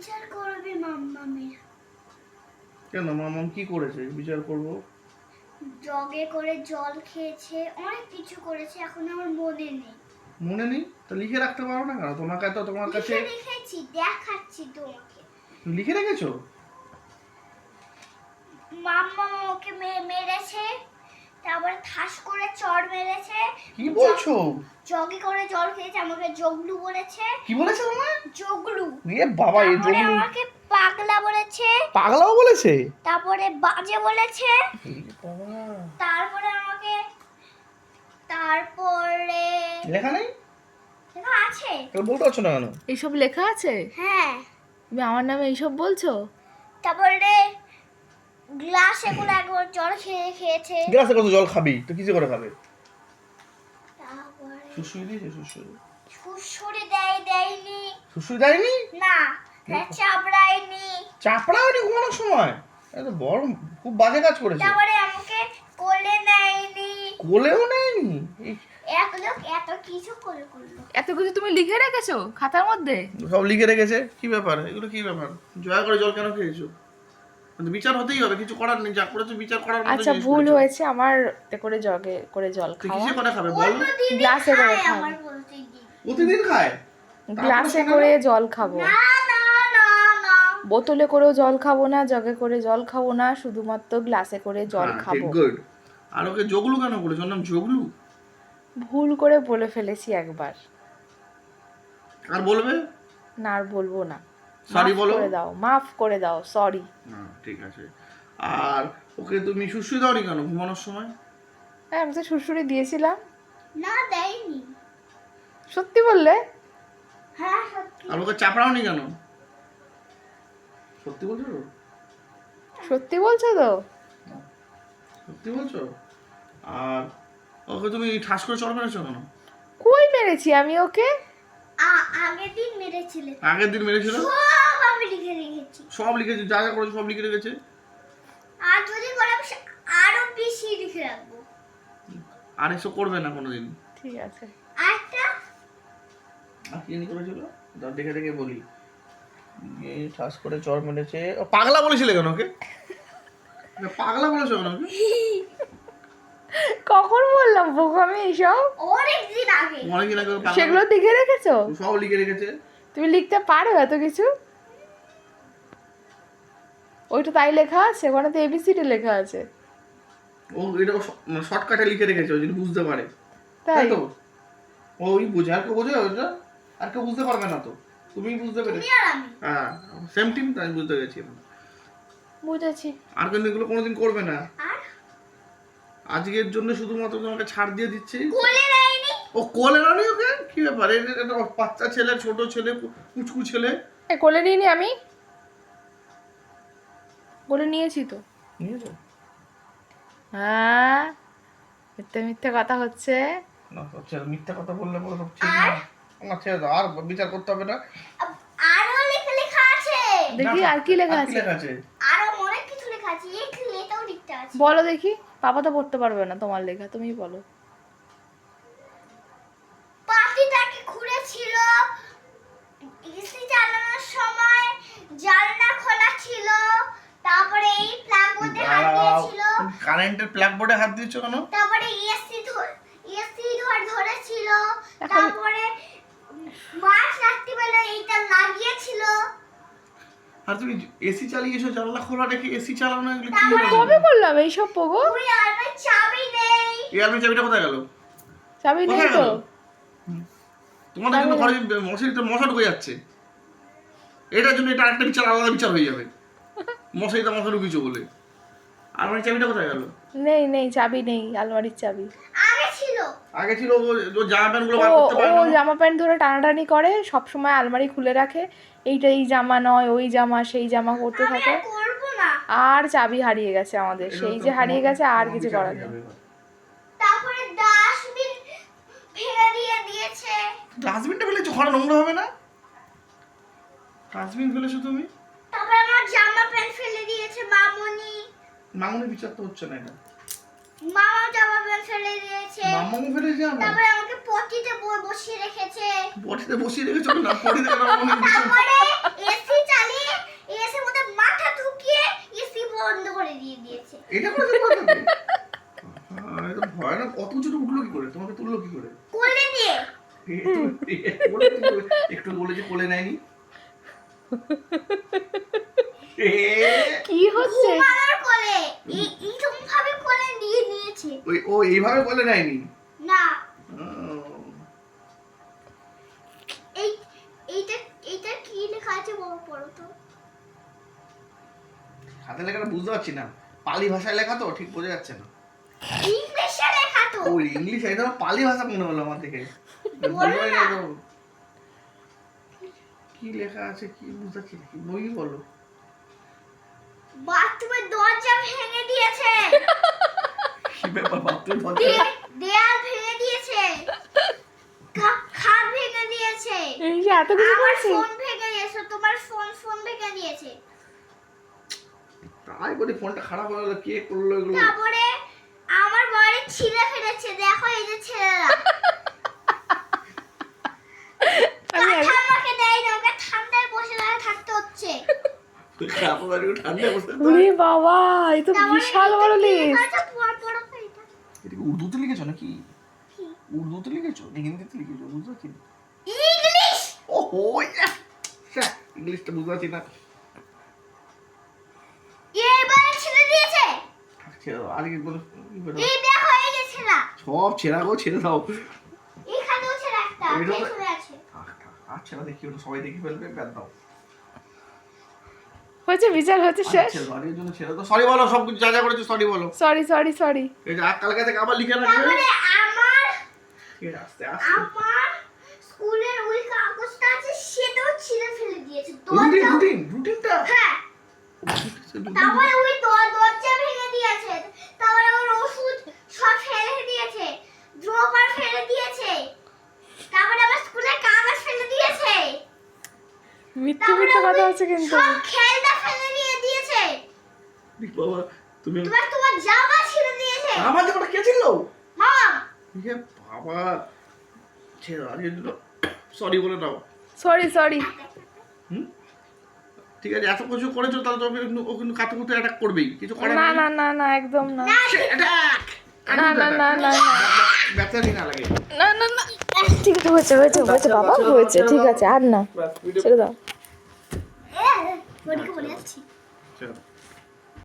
বিচার করবে মাম্মামের। কেন মাম্মাম কি করেছে বিচার করব? জগে করে জল খেয়েছে, অনেক কিছু করেছে, এখন আমার মনে নেই। মনে নেই তো লিখে রাখতে পারো না কেন? তোমাকে তো তোমার কাছে লিখে রেখেছি, দেখাচ্ছি তোমাকে। লিখে রেখেছো? মাম্মা ওকে মেরেছে, তারপরে ঠাস করে চড় মেরেছে। কি বলছো? জগে করে জল খেয়েছে, আমাকে জগলু বলেছে। কি বলেছে তোমায়? জগলু। এ বাবা, এই তারপরে জগলু আমাকে পাগলা বলেছে। পাগলাও বলেছে? তারপরে বাজে বলেছে। এ বাবা, তারপরে লেখা নেই? লেখা আছে। তাহলে বলতে পারছো না কেন? এইসব লেখা আছে? হ্যাঁ। তুমি আমার নামে এইসব বলছো? তারপরে গ্লাসে করে একবার জল খেয়েছে। গ্লাসে কত জল খাবি তো? কিসে করে খাবে? তারপরে সুসুই দিয়েছে? সুসুই সুসুরি দেয়নি। সুসুই দেয়নি? না, চাপড়ায়নি। চাপড়া হয়নি ঘুমানোর সময়? এত বড় খুব বাজে কাজ করেছে। তারপরে আমাকে কোলে নেয়নি। কোলেও নেয়নি? এক লোক এত কিছু করলো। এত কিছু তুমি লিখে রেখেছো খাতার মধ্যে? সব লিখে রেখেছে। কি ব্যাপার এগুলো? কি ব্যাপার? জয়া করে জল কেন খেয়েছো? কিন্তু বিচার হতেই হবে, কিছু করার নেই, যা করেছো বিচার করার মতো আচ্ছা, জিনিস ভুল করেছো। হয়েছে আমার। এতে করে জগে করে জল তো খাওয়া। কিসে করে খাবে বল? গ্লাসে করে খাবো। আমার বলতে দিন। প্রতিদিন খায়? গ্লাসে করে জল খাবো। না না না না। বোতলে করেও জল খাবো না, জগে করে জল খাবো না, শুধুমাত্র গ্লাসে করে জল খাবো। গুড। আর ওকে জগলু কেন বলেছো? ওর নাম জগলু? ভুল করে বলে ফেলেছি একবার, আর বলবে না আর বলবো না। সরি মাফ বলো। করে দাও, মাফ করে দাও, সরি। ঠিক আছে। আর ওকে তুমি সুসুই দাওনি কেন ঘুমানোর সময়? হ্যাঁ, আমি তো সুড়সুড়ি দিয়েছিলাম। না দেয়নি। সত্যি বললে? হ্যাঁ সত্যি। আর ওকে চাপড়াওনি কেন? সত্যি বলছো তো? সত্যি বলছো তো? সত্যি বলছো? আর ওকে তুমি ঠাস করে চড় মেরেছো কেন? কই মেরেছি আমি ওকে? আগের দিন মেরেছিলে। আগের দিন মেরেছিল? সব আমি লিখে রেখেছি। সব লিখেছে, যা যা করেছো সব লিখে রেখেছে। আর যদি করে আরো বেশি লিখে রাখবো। আর এসব করবে না কোনোদিন। ঠিক আছে। আরেকটা আর কি জানি করেছিল? দেখে দেখে বলি। ঠাস করে চড় মেরেছে। ও পাগলা বলেছিলে কেন ওকে? পাগলা বলেছো কেন ওকে? কখন বললাম বোকামি এইসব? অনেকদিন আগে। অনেকদিন আগে পাগলা- সেগুলো লিখে রেখেছো? সব লিখে রেখেছে। তুমি লিখতে পারো এত কিছু? ওইটা তাই লেখা আছে, ওখানে তো এবিসিডি লেখা আছে। ও এটা শর্টকাটে লিখে রেখেছে ও যদি বুঝতে পারে। তাই? তাই তো? ওই বোঝে, আর কেউ বোঝে ওটা? আর কেউ বুঝতে পারবে না তো, তুমিই বুঝতে পেরেছো। তুমি আর আমি। হ্যাঁ, সেম টিম, তাই বুঝতে গেছি। বুঝেছি। আর কিন্তু এগুলো কোনোদিন করবে না। আর আজকের জন্য শুধুমাত্র তোমাকে ছাড় দিয়ে দিচ্ছি। কোলে নেয়নি। ও কোলে রানি ওকে? কি ব্যাপার? এটা বাচ্চা ছেলে, ছোট ছেলে, কুচকু ছেলে। কোলে নিইনি আমি? কোলে নিয়েছি তো। নিয়েছো? হ্যাঁ, মিথ্যে মিথ্যে কথা হচ্ছে। না, হচ্ছে মিথ্যা কথা বললে বলো সব ঠিক না। আমার ছেড়ে দাও, আর বিচার করতে হবে না। আরো লেখা আছে। দেখি আর কি লেখা আর কি আছে। লেখা আছে? আরো অনেক কিছু লেখা আছে। এটাও লিখতে আছে। বলো দেখি। পাপা তো পড়তে পারবে না তোমার লেখা, তুমিই বলো। পাখিটাকে খুঁড়েছিল, এসি চালানোর সময় জানলা খোলা ছিল, তারপরে এই প্লাগ বোর্ডে হাত দিয়েছিল, কারেন্টের প্লাগ বোর্ডে হাত দিয়েছো কেন? তারপরে এসি ধরেছিল, তারপরে মাছ রাত্রিবেলা এইটা লাগিয়েছিল। আর তুমি এসি চালিয়েছো, জানলা খোলা রেখে এসি চালানো, এগুলো কি তারপরে হলো? কবে বললাম এইসব পোগো? ওই আলমারির চাবি নেই। এই আলমারি চাবিটা কোথায় গেল? চাবি নেই কোথায় তো। গেল? তোমাদের কিন্তু ঘরে মশারিতে মশা ঢুকে যাচ্ছে। এটার জন্য এটা আরেকটা বিচার, আলাদা বিচার হয়ে যাবে। মশারিতে মশা ঢুকিয়েছো বলে। আলমারির চাবিটা কোথায় গেল? নেই নেই, চাবি নেই আলমারির চাবি। আগে ছিল। আগে ছিল, ও জামা প্যান্ট গুলো ও বার করতে পারে ও না। জামা প্যান্ট ধরে টানাটানি করে, সব সময় আলমারি খুলে রাখে। এইটা এই জামা নয়, ওই জামা সেই জামা করতে আমি থাকে। আর করবো না। আর চাবি হারিয়ে গেছে আমাদের, সেই যে হারিয়ে গেছে, আর কিছু করার নেই। তারপরে ডাস্টবিন ফেলে দিয়েছে। ডাস্টবিনটা ফেলেছো, ঘরে নোংরা হবে না? ডাস্টবিন ফেলেছো তুমি? তারপরে আমার জামা প্যান্ট ফেলে দিয়েছে মামুনি। মামুনি বিচার তো হচ্ছে না এটা। মামা জামা প্যান্ট ফেলে দিয়েছে। মামুনি ফেলেছে আমি? তারপরে আমাকে পটিতে বসিয়ে রেখেছে। পটিতে বসিয়ে রেখেছো না? পটিতে কেন মামুনি বিচার? তারপরে এসি চালিয়ে তোমাকে তুললো কি করে? কোলে নিয়ে। একটু বলেছি কোলে নেয়নি। কি হচ্ছে? ঘুমানোর কোলে এইরকম ভাবে কোলে নিয়ে নিয়েছে। ও এইভাবে কোলে নেয়নি। না ও, এইটা এইটা কি লেখা আছে পড়ো তো। হাতে লেখাটা বুঝতে পারছি না, পালি ভাষায় লেখা তো ঠিক বোঝা যাচ্ছে না। ইংলিশে লেখা তো। ও ইংলিশ, এটা পালি ভাষা মনে হলো আমার থেকে। বলো না। কি লেখা আছে কি বুঝতে পারছি না, কি বই বলো। বাথরুমের দরজা ভেঙে দিয়েছে। কি ব্যাপার, বাথরুম দরজা? দেয়াল ভেঙে দিয়েছে। খাট ভেঙে দিয়েছে। এই যে এত কিছু আমার করছে। ফোন ভেঙে দিয়েছে, তোমার ফোন ভেঙে দিয়েছে। তাই বলি ফোনটা খারাপ হয়ে গেল, কে করলো এগুলো? তারপরে আমার বাড়ি ছিঁড়ে ফেলেছে, দেখো এই যে ছেলেরা। আমি কাঁথা আমাকে দেয় না, ওকে ঠান্ডায় বসে থাকতে হচ্ছে। খারাপ বাড়ি ঠান্ডা বসে তো। ওরে বাবা, এই তো তারপরে বিশাল বড় লিস্ট। আচ্ছা পড়ো তো এটা। এটা কি উর্দুতে লিখেছো নাকি? কি? উর্দুতে লিখেছো না হিন্দিতে লিখেছো? বুঝতে পারছি না। ইংলিশ। ওহো, ইংলিশটা বুঝতে পারছি না। এবারে ছেড়ে দিয়েছে। ছেড়ে দাও, আজকে বলো কি বলো? এই দেখো এই যে ছেঁড়া। সব ছেড়া গো, ছেড়ে দাও। এখানেও ছেঁড়া একটা, এইটা তো- পেছনে আছে। আর ছেড়া দেখি ওটা সবাই দেখে ফেলবে, ব্যাদ দাও। হয়েছে, বিচার হচ্ছে শেষ। ছেড়ে দাও, এর জন্য ছেড়ে দাও। সরি বলো, সব কিছু যা যা করেছো সরি বলো। Sorry sorry sorry. এই যে কালকে থেকে আবার লিখে রাখবে। তারপরে আমার ঠিক আছে, আস্তে আস্তে। আমার স্কুলের ওই কাগজটা আছে, সেটাও ছিঁড়ে ফেলে দিয়েছে। রুটিনটা। হ্যাঁ, তারপরে ওই দরজা ভেঙে দিয়েছে, তারপরে ওর ওষুধ সব ফেলে দিয়েছে, ড্রপার ফেলে দিয়েছে, তারপরে আমার স্কুলের কাগজ ফেলে দিয়েছে, মিথ্যে তারপরে মিথ্যে কথা ওই হচ্ছে কিন্তু। সব খেলনা ফেলে দিয়ে দিয়েছে, বাবা তুমি তোমার জামা ছিঁড়ে দিয়েছে। আমার জামাটা কে ছিল? মামা ইয়ে বাবা, ছেড়ে দাও, এর জন্য সরি বলে দাও। Sorry sorry. হুম, ঠিক আছে, এত কিছু করেছো তাহলে তো ও কিন্তু কাতু কুতু অ্যাটাক করবেই, কিছু করে না না না না, একদম না। অ্যাটাক। না না না না না ব্যাটারি না লাগে। না না না। ঠিক আছে, হয়েছে হয়েছে হয়েছে বাবা, হয়েছে, ঠিক আছে, আর না, ছেড়ে দাও। বলিকে বলে যাচ্ছি। চলো।